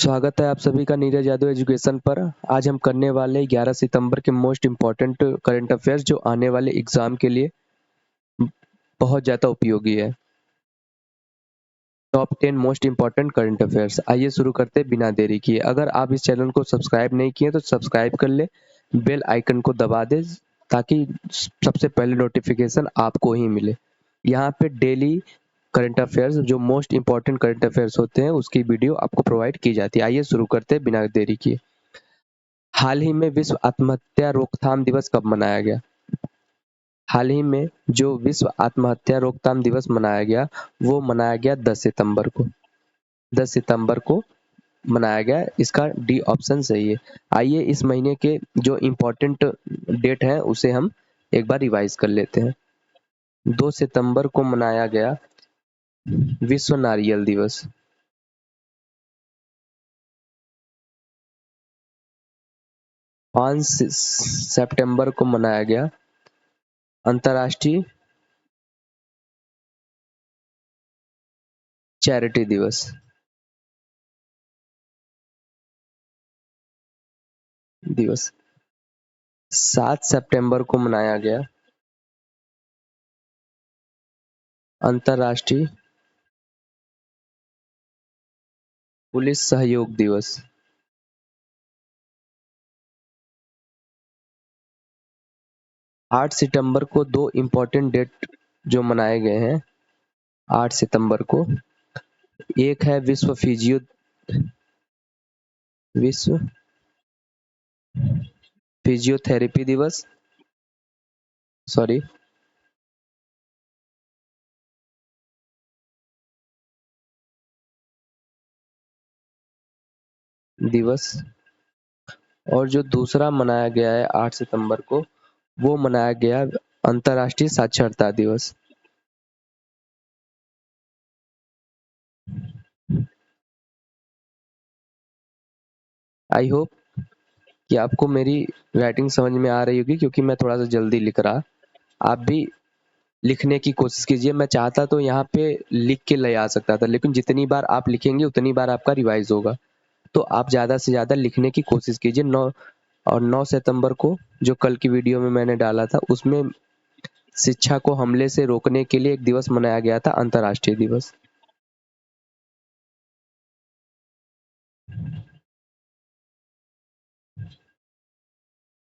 स्वागत है आप सभी का नीरज यादव एजुकेशन पर। आज हम करने वाले 11 सितंबर के मोस्ट इम्पॉर्टेंट करंट अफेयर्स जो आने वाले एग्जाम के लिए बहुत ज़्यादा उपयोगी है। Top 10 most important current affairs. आइए शुरू करते हैं बिना देरी किए। अगर आप इस चैनल को सब्सक्राइब नहीं किए तो सब्सक्राइब कर ले, बेल आइकन को दबा दे ताकि सबसे पहले नोटिफिकेशन आपको ही मिले। यहाँ पे डेली करंट अफेयर्स जो मोस्ट इम्पॉर्टेंट करंट अफेयर्स होते हैं उसकी वीडियो आपको प्रोवाइड की जाती है। आइए शुरू करते हैं बिना देरी किए। हाल ही में विश्व आत्महत्या रोकथाम दिवस कब मनाया गया? हाल ही में जो विश्व आत्महत्या रोकथाम दिवस मनाया गया वो मनाया गया 10 सितंबर को। 10 सितंबर को मनाया गया। इसका डी ऑप्शन सही है। आइए इस महीने के जो इम्पोर्टेंट डेट है उसे हम एक बार रिवाइज कर लेते हैं। 2 सितंबर को मनाया गया विश्व नारियल दिवस। 5 सितंबर को मनाया गया अंतर्राष्ट्रीय चैरिटी दिवस। 7 सितंबर को मनाया गया अंतर्राष्ट्रीय पुलिस सहयोग दिवस। 8 सितंबर को दो इम्पोर्टेंट डेट जो मनाए गए हैं 8 सितंबर को, एक है विश्व फिजियोथेरेपी दिवस, सॉरी, दिवस। और जो दूसरा मनाया गया है 8 सितंबर को वो मनाया गया अंतर्राष्ट्रीय साक्षरता दिवस। आई होप कि आपको मेरी राइटिंग समझ में आ रही होगी क्योंकि मैं थोड़ा सा जल्दी लिख रहा। आप भी लिखने की कोशिश कीजिए। मैं चाहता तो यहाँ पे लिख के ले आ सकता था, लेकिन जितनी बार आप लिखेंगे उतनी बार आपका रिवाइज होगा। तो आप ज़्यादा से ज़्यादा लिखने की कोशिश कीजिए। 9 सितंबर को जो कल की वीडियो में मैंने डाला था उसमें शिक्षा को हमले से रोकने के लिए एक दिवस मनाया गया था, अंतर्राष्ट्रीय दिवस।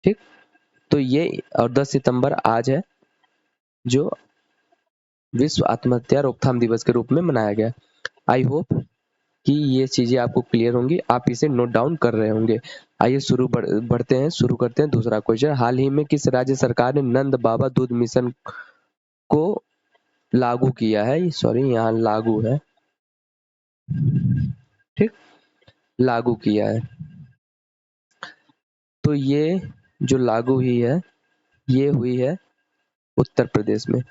ठीक, तो ये और 10 सितंबर आज है जो विश्व आत्महत्या रोकथाम दिवस के रूप में मनाया गया। आई होप कि ये चीजें आपको क्लियर होंगी, आप इसे नोट डाउन कर रहे होंगे। आइए शुरू करते हैं दूसरा क्वेश्चन। हाल ही में किस राज्य सरकार ने नंद बाबा दूध मिशन को लागू किया है? सॉरी, यहाँ लागू है, ठीक, लागू किया है। तो ये जो लागू हुई है ये हुई है उत्तर प्रदेश में।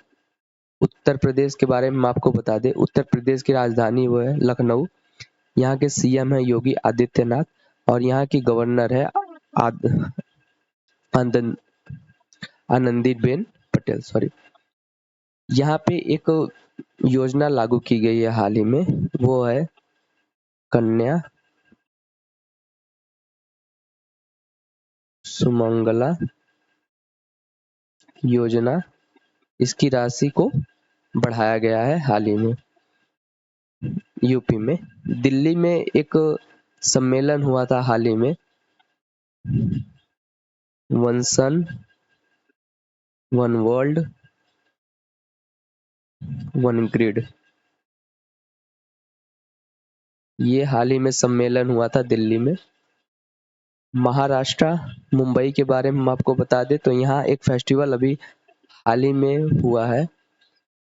उत्तर प्रदेश के बारे में हम आपको बता दें, उत्तर प्रदेश की राजधानी वो है लखनऊ। यहाँ के सीएम है योगी आदित्यनाथ और यहाँ की गवर्नर है आनंदीबेन पटेल, सॉरी। यहाँ पे एक योजना लागू की गई है हाल ही में, वो है कन्या सुमंगला योजना। इसकी राशि को बढ़ाया गया है हाल ही में। यूपी में दिल्ली में एक सम्मेलन हुआ था हाल ही में, one sun one world one grid. ये हाल ही में सम्मेलन हुआ था दिल्ली में। महाराष्ट्र मुंबई के बारे में हम आपको बता दें तो यहाँ एक फेस्टिवल अभी हाल ही में हुआ है,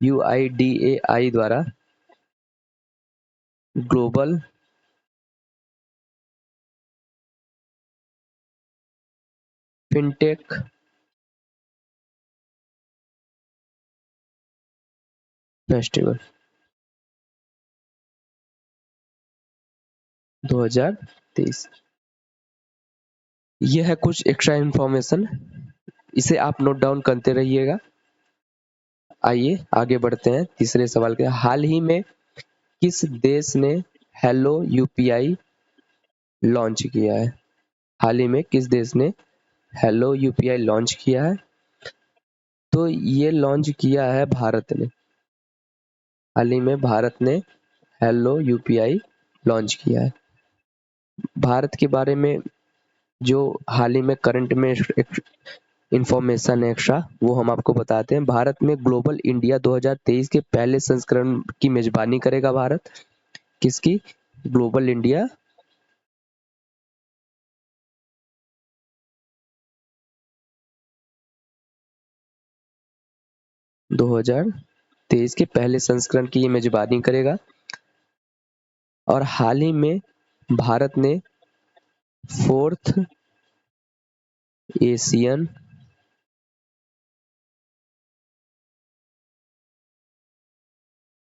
UIDAI द्वारा ग्लोबल फिनटेक फेस्टिवल 2023। यह है कुछ एक्स्ट्रा इंफॉर्मेशन, इसे आप नोट डाउन करते रहिएगा। आइए आगे बढ़ते हैं तीसरे सवाल के। हाल ही में किस देश ने हेलो यूपीआई लॉन्च किया है? हाल ही में किस देश ने हेलो यूपीआई लॉन्च किया है? तो ये लॉन्च किया है भारत ने। हाल ही में भारत ने हेलो यूपीआई लॉन्च किया है। भारत के बारे में जो हाल ही में करंट में इंफॉर्मेशन एक्स्ट्रा वो हम आपको बताते हैं। भारत में ग्लोबल इंडिया 2023 के पहले संस्करण की मेजबानी करेगा भारत। किसकी? ग्लोबल इंडिया 2023 के पहले संस्करण की ये मेजबानी करेगा। और हाल ही में भारत ने फोर्थ एशियन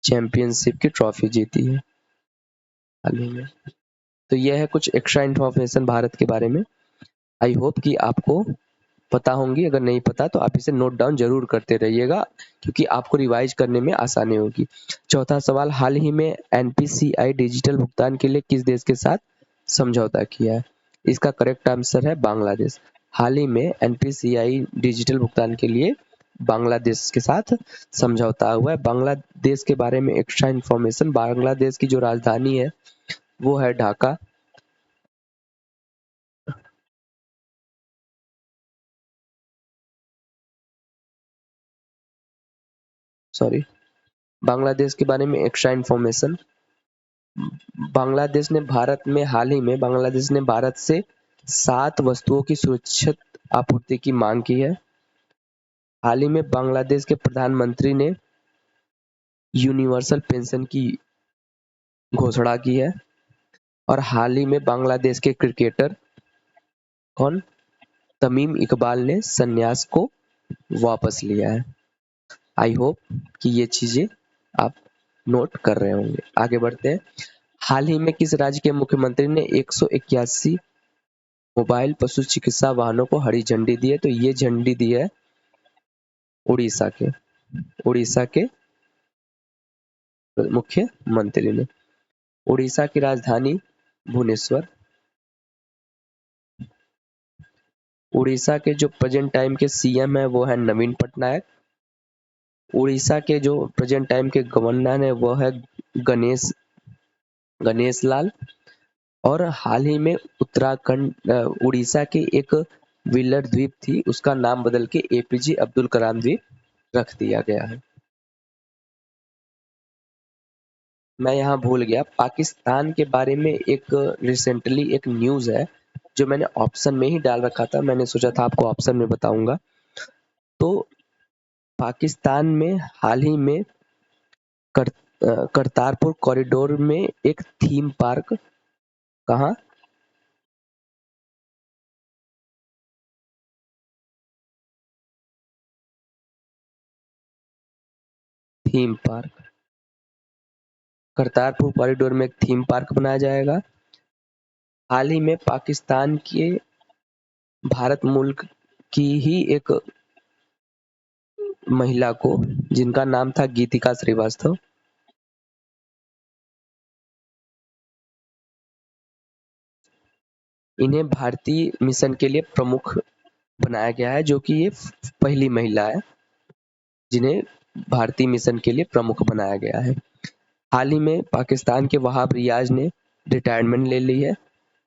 चैंपियनशिप की ट्रॉफी जीती है हाल ही में। तो यह है कुछ एक्स्ट्रा इन्फॉर्मेशन भारत के बारे में। आई होप कि आपको पता होंगी। अगर नहीं पता तो आप इसे नोट डाउन जरूर करते रहिएगा, क्योंकि आपको रिवाइज करने में आसानी होगी। चौथा सवाल, हाल ही में एनपीसीआई डिजिटल भुगतान के लिए किस देश के साथ समझौता किया है? इसका करेक्ट आंसर है बांग्लादेश। हाल ही में एनपीसीआई डिजिटल भुगतान के लिए बांग्लादेश के साथ समझौता हुआ है। बांग्लादेश के बारे में एक्स्ट्रा इन्फॉर्मेशन, बांग्लादेश की जो राजधानी है वो है ढाका। सॉरी, बांग्लादेश के बारे में एक्स्ट्रा इन्फॉर्मेशन, बांग्लादेश ने भारत से 7 वस्तुओं की सुरक्षित आपूर्ति की मांग की है। हाल ही में बांग्लादेश के प्रधानमंत्री ने यूनिवर्सल पेंशन की घोषणा की है। और हाल ही में बांग्लादेश के क्रिकेटर कौन, तमीम इकबाल ने संन्यास को वापस लिया है। आई होप कि ये चीजें आप नोट कर रहे होंगे। आगे बढ़ते हैं। हाल ही में किस राज्य के मुख्यमंत्री ने 181 मोबाइल पशु चिकित्सा वाहनों को हरी झंडी दी है? तो ये झंडी दी है उड़ीसा के, उड़ीसा के मुख्यमंत्री ने। उड़ीसा की राजधानी भुवनेश्वर। उड़ीसा के जो प्रेजेंट टाइम के सीएम है वो है नवीन पटनायक। उड़ीसा के जो प्रेजेंट टाइम के गवर्नर है वो है गणेश गणेश लाल। और हाल ही में उत्तराखंड उड़ीसा के एक व्हीलर द्वीप थी, उसका नाम बदल के एपीजे अब्दुल कलाम द्वीप रख दिया गया है। मैं यहाँ भूल गया, पाकिस्तान के बारे में एक रिसेंटली एक न्यूज है जो मैंने ऑप्शन में ही डाल रखा था, मैंने सोचा था आपको ऑप्शन में बताऊंगा। तो पाकिस्तान में हाल ही में कर, करतारपुर कॉरिडोर में एक थीम पार्क, कहाँ? थीम पार्क, करतारपुर कॉरिडोर में एक थीम पार्क बनाया जाएगा। हाल ही में पाकिस्तान के भारत मुल्क की ही एक महिला को, जिनका नाम था गीतिका श्रीवास्तव, इन्हें भारतीय मिशन के लिए प्रमुख बनाया गया है, जो कि ये पहली महिला है जिन्हें भारतीय मिशन के लिए प्रमुख बनाया गया है। हाल ही में पाकिस्तान के वहाब रियाज ने रिटायरमेंट ले ली है।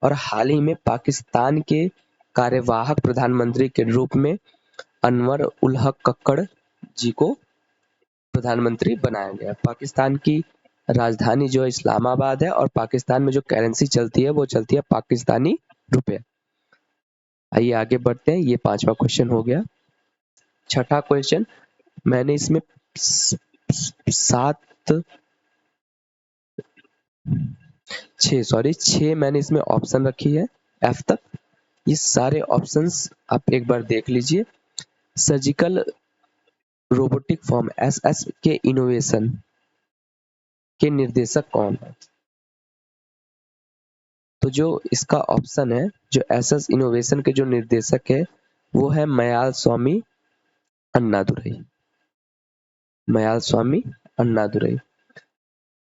और हाल ही में पाकिस्तान के कार्यवाहक प्रधानमंत्री के रूप में अनवर उल हक कक्कड़ जी को प्रधानमंत्री बनाया गया। पाकिस्तान की राजधानी जो इस्लामाबाद है, और पाकिस्तान में जो करेंसी चलती है वो चलती है पाकिस्तानी रुपए। आइए आगे बढ़ते हैं, ये 5वां क्वेश्चन हो गया। छठा क्वेश्चन, मैंने इसमें 7 6 मैंने इसमें ऑप्शन रखी है एफ तक। ये सारे ऑप्शंस आप एक बार देख लीजिए। Surgical robotic form S S के इनोवेशन के निर्देशक कौन है? तो जो इसका ऑप्शन है, जो एस एस इनोवेशन के जो निर्देशक है वो है मयाल स्वामी अन्नादुरई। मयाल स्वामी अन्नादुरई।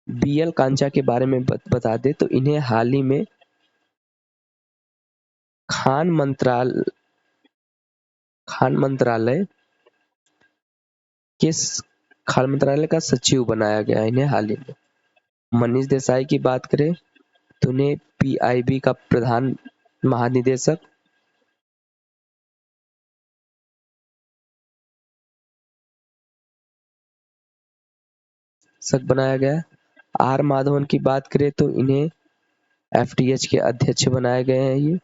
बी एल कांचा के बारे में बता दे तो इन्हें हाल ही में खान मंत्रालय किस खान मंत्रालय का सचिव बनाया गया इन्हें हाल ही में? मनीष देसाई की बात करें तो उन्हें पीआईबी का प्रधान महानिदेशक, बनाया गया। आर माधवन की बात करें तो इन्हें एफटीएच के अध्यक्ष बनाए गए हैं। ये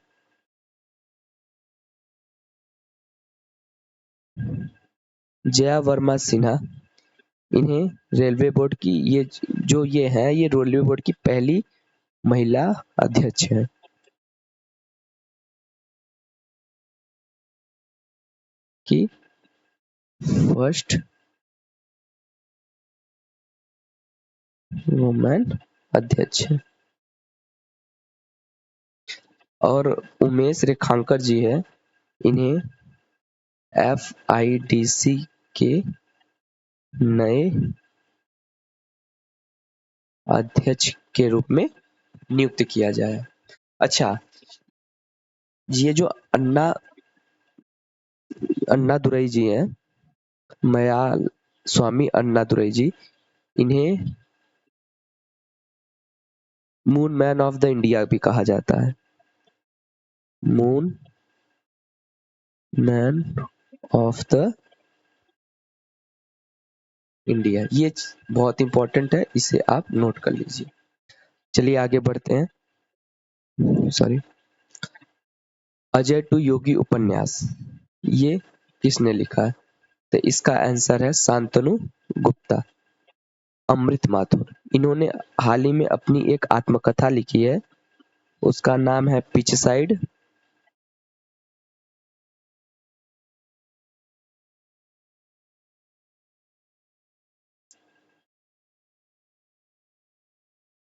जया वर्मा सिन्हा, इन्हें रेलवे बोर्ड की ये रेलवे बोर्ड की पहली महिला अध्यक्ष है। की फर्स्ट वुमेन अध्यक्ष है। और उमेश रेखांकर जी है, इन्हें एफआईडीसी के नए अध्यक्ष के रूप में नियुक्त किया जाए। अच्छा, ये जो अन्ना दुरई जी हैं, मयाल स्वामी अन्ना दुरई जी, इन्हें moon man of the India भी कहा जाता है। Moon man of the India, ये बहुत इंपॉर्टेंट है, इसे आप नोट कर लीजिए। चलिए आगे बढ़ते हैं। सॉरी, अजय टू योगी उपन्यास ये किसने लिखा है? तो इसका आंसर है शांतनु गुप्ता। अमृत माथुर, इन्होंने हाल ही में अपनी एक आत्मकथा लिखी है, उसका नाम है पिच साइड।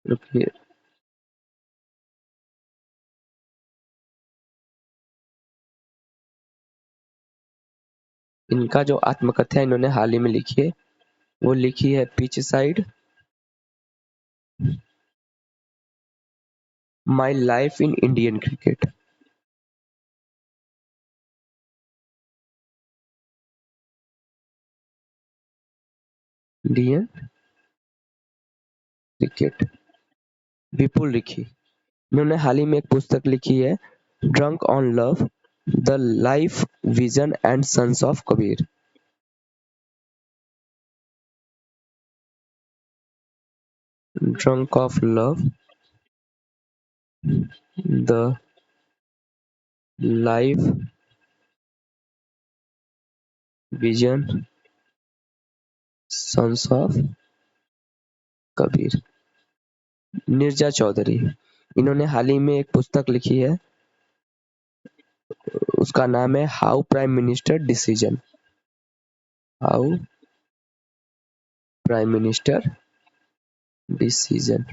रुकिए, इनका जो आत्मकथा इन्होंने हाल ही में लिखी है वो लिखी है pitch side, my life in Indian cricket. Indian cricket, Vipul लिखी। इन्होंने हाल ही में एक पुस्तक लिखी है, drunk on love, the life vision and sons of Kabir. Drunk of love, the life vision sons of Kabir. Neerja Chaudhary, इन्होंने हाल ही में एक पुस्तक लिखी है, उसका नाम है how prime minister decision. How prime minister decision.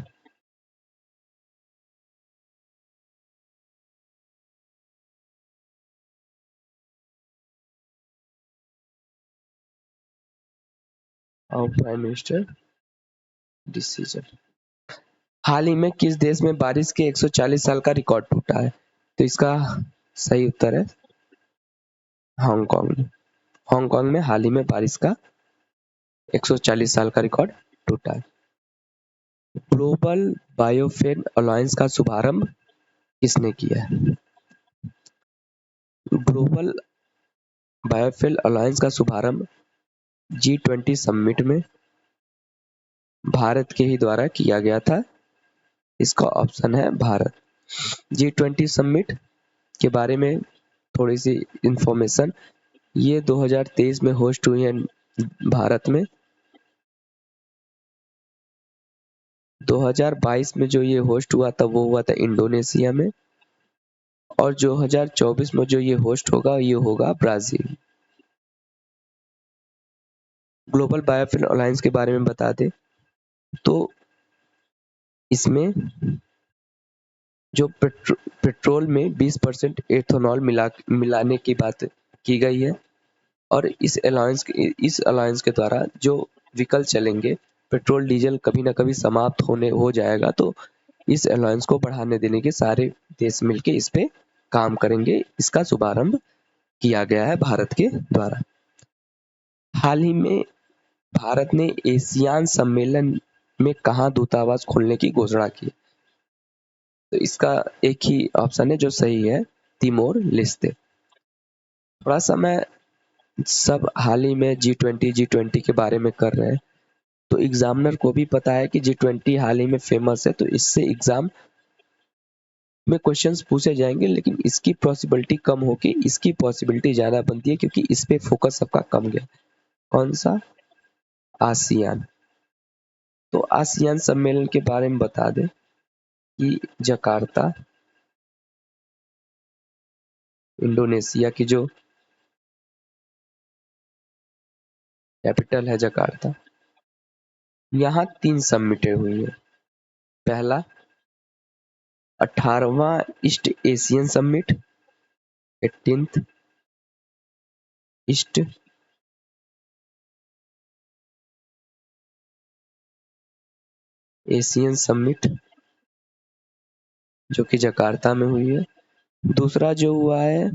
How prime minister decision. हाल ही में किस देश में बारिश के 140 साल का रिकॉर्ड टूटा है? तो इसका सही उत्तर है हांगकांग में। हांगकांग में हाल ही में बारिश का 140 साल का रिकॉर्ड टूटा है। ग्लोबल बायोफेन अलायंस का शुभारंभ किसने किया है? ग्लोबल बायोफेल अलायंस का शुभारंभ G20 समिट में भारत के ही द्वारा किया गया था। इसका ऑप्शन है भारत। G20 समिट के बारे में थोड़ी सी इंफॉर्मेशन, ये 2023 में होस्ट हुई है भारत में। 2022 में जो ये होस्ट हुआ था वो हुआ था इंडोनेशिया में, और 2024 में जो ये होस्ट होगा ये होगा ब्राजील। ग्लोबल बायोफिल अलायंस के बारे में बता दें तो इसमें जो पेट्रोल में 20% एथेनॉल मिलाने की बात की गई है, और इस अलायंस के द्वारा जो व्हीकल चलेंगे, पेट्रोल डीजल कभी ना कभी समाप्त हो जाएगा, तो इस अलायंस को बढ़ाने देने के सारे देश मिलके इस पे काम करेंगे, इसका शुभारंभ किया गया है भारत के द्वारा। हाल ही में भारत ने एशियान सम्मेलन में कहाँ दूतावास खोलने की घोषणा की? तो इसका एक ही ऑप्शन है जो सही है, तिमोर लेस्ते। थोड़ा सा मैं सब हाल ही में G20 के बारे में कर रहे हैं, तो एग्जामिनर को भी पता है कि G20 हाल ही में फेमस है, तो इससे एग्जाम में क्वेश्चंस पूछे जाएंगे, लेकिन इसकी पॉसिबिलिटी कम होगी, इसकी पॉसिबिलिटी ज्यादा बनती है क्योंकि इस पे फोकस सबका कम गया। कौन सा? आसियान। तो आसियान सम्मेलन के बारे में बता दें कि जकार्ता, इंडोनेशिया की जो कैपिटल है जकार्ता, यहाँ 3 समिटें हुई है। पहला 18वां east Asian summit, 18th east Asian summit जो कि जकार्ता में हुई है। दूसरा जो हुआ है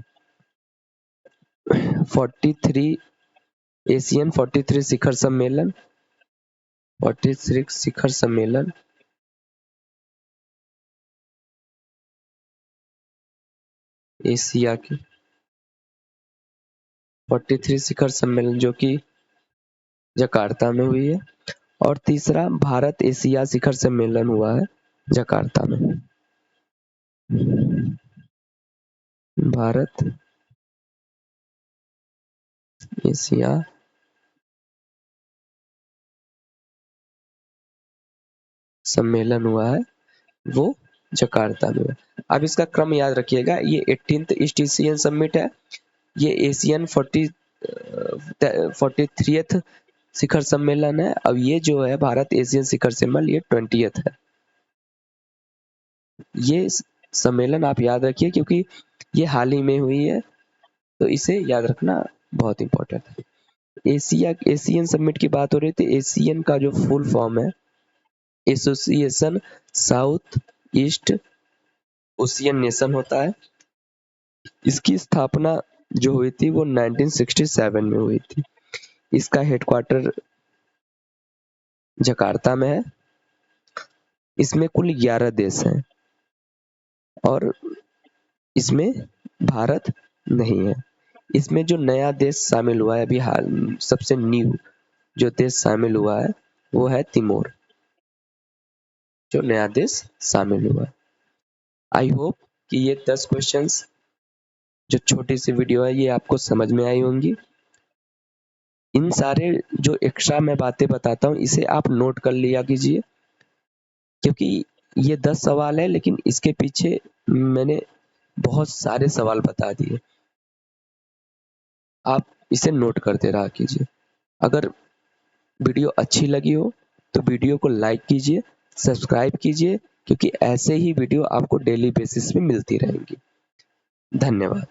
43 एशियन 43 शिखर सम्मेलन, 43 शिखर सम्मेलन एशिया की 43 शिखर सम्मेलन जो कि जकार्ता में हुई है। और तीसरा भारत एशिया शिखर सम्मेलन हुआ है जकार्ता में। भारत एशिया सम्मेलन हुआ है, वो जकार्ता में है। अब इसका क्रम याद रखिएगा, ये 18th ईस्ट एशियन समिट है, ये एशियन 43th शिखर सम्मेलन है। अब ये जो है भारत एशियन शिखर सम्मेलन, ये 20th है। ये सम्मेलन आप याद रखिए क्योंकि ये हाल ही में हुई है, तो इसे याद रखना बहुत इंपॉर्टेंट है। एशियन समिट की बात हो रही थी। एशियन का जो फुल फॉर्म है association south east ocean nation होता है। इसकी स्थापना जो हुई थी वो 1967 में हुई थी। इसका हेडक्वार्टर जकार्ता में है। इसमें कुल 11 देश हैं और इसमें भारत नहीं है। इसमें जो नया देश शामिल हुआ है अभी हाल, सबसे न्यू जो देश शामिल हुआ है वो है तिमोर, जो नया देश शामिल हुआ है। आई होप कि ये 10 क्वेश्चंस जो छोटी सी वीडियो है ये आपको समझ में आई होंगी। इन सारे जो एक्स्ट्रा मैं बातें बताता हूँ इसे आप नोट कर लिया कीजिए, क्योंकि ये 10 सवाल है लेकिन इसके पीछे मैंने बहुत सारे सवाल बता दिए। आप इसे नोट करते रहा कीजिए। अगर वीडियो अच्छी लगी हो तो वीडियो को लाइक कीजिए, सब्सक्राइब कीजिए, क्योंकि ऐसे ही वीडियो आपको डेली बेसिस पे मिलती रहेंगी। धन्यवाद।